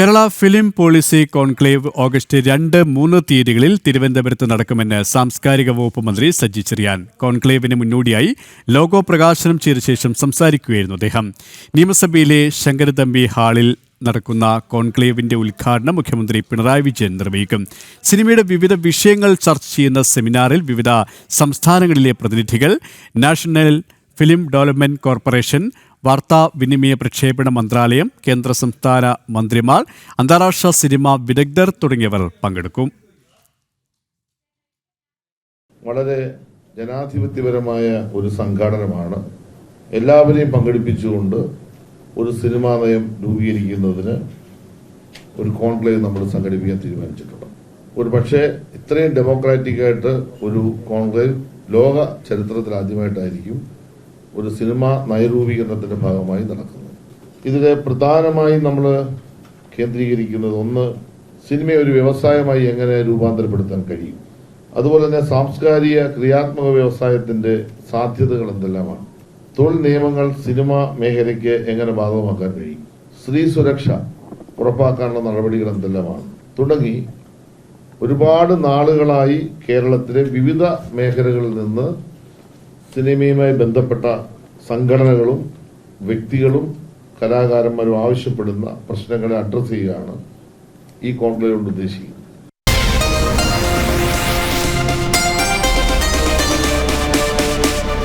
Kerala film policy conclave August 2-3 തീയതികളിൽ തിരുവനന്തപുരത്ത് നടക്കുമെന്ന് സാംസ്കാരിക വകുപ്പ് മന്ത്രി സജി ചെറിയാൻ. കോൺക്ലേവിന് മുന്നോടിയായി ലോഗോ പ്രകാശനം ചെയ്ത ശേഷം സംസാരിക്കുകയായിരുന്നു അദ്ദേഹം. നിയമസഭയിലെ ശങ്കരതമ്പി ഹാളിൽ നടക്കുന്ന കോൺക്ലേവിന്റെ ഉദ്ഘാടനം മുഖ്യമന്ത്രി പിണറായി വിജയൻ നിർവഹിക്കും. സിനിമയുടെ വിവിധ വിഷയങ്ങൾ ചർച്ച ചെയ്യുന്ന സെമിനാറിൽ വിവിധ സംസ്ഥാനങ്ങളിലെ പ്രതിനിധികൾ, നാഷണൽ ഫിലിം ഡെവലപ്മെന്റ് കോർപ്പറേഷൻ, വാർത്താവിനിമയ പ്രക്ഷേപണ മന്ത്രാലയം, കേന്ദ്ര സംസ്ഥാന മന്ത്രിമാർ, അന്താരാഷ്ട്ര സിനിമാ വിദഗ്ധർ തുടങ്ങിയവർ പങ്കെടുക്കും. വളരെ ജനാധിപത്യപരമായ ഒരു സംഘാടനമാണ്. എല്ലാവരെയും പങ്കെടുപ്പിച്ചുകൊണ്ട് ഒരു സിനിമാ നയം രൂപീകരിക്കുന്നതിന് ഒരു കോൺക്ലേവ് നമ്മൾ സംഘടിപ്പിക്കാൻ തീരുമാനിച്ചിട്ടുണ്ട്. ഒരു പക്ഷേ ഇത്രയും ഡെമോക്രാറ്റിക്കായിട്ട് ഒരു കോൺക്ലേവ് ലോക ചരിത്രത്തിൽ ആദ്യമായിട്ടായിരിക്കും ഒരു സിനിമ നയരൂപീകരണത്തിന്റെ ഭാഗമായി നടക്കുന്നത്. ഇതിൽ പ്രധാനമായും നമ്മൾ കേന്ദ്രീകരിക്കുന്നത്, ഒന്ന്, സിനിമയെ ഒരു വ്യവസായമായി എങ്ങനെ രൂപാന്തരപ്പെടുത്താൻ കഴിയും, അതുപോലെ തന്നെ സാംസ്കാരിക ക്രിയാത്മക വ്യവസായത്തിന്റെ സാധ്യതകൾ എന്തെല്ലാമാണ്, തൊഴിൽ നിയമങ്ങൾ സിനിമ മേഖലയ്ക്ക് എങ്ങനെ ബാധകമാക്കാൻ കഴിയും, സ്ത്രീ സുരക്ഷ ഉറപ്പാക്കാനുള്ള നടപടികൾ എന്തെല്ലാമാണ് തുടങ്ങി ഒരുപാട് നാളുകളായി കേരളത്തിലെ വിവിധ മേഖലകളിൽ നിന്ന് സിനിമയുമായി ബന്ധപ്പെട്ട സംഘടനകളും വ്യക്തികളും കലാകാരന്മാരും ആവശ്യപ്പെടുന്ന പ്രശ്നങ്ങളെ അഡ്രസ് ചെയ്യുകയാണ് ഈ കോൺക്ലേവ് കൊണ്ട് ഉദ്ദേശിക്കുന്നത്.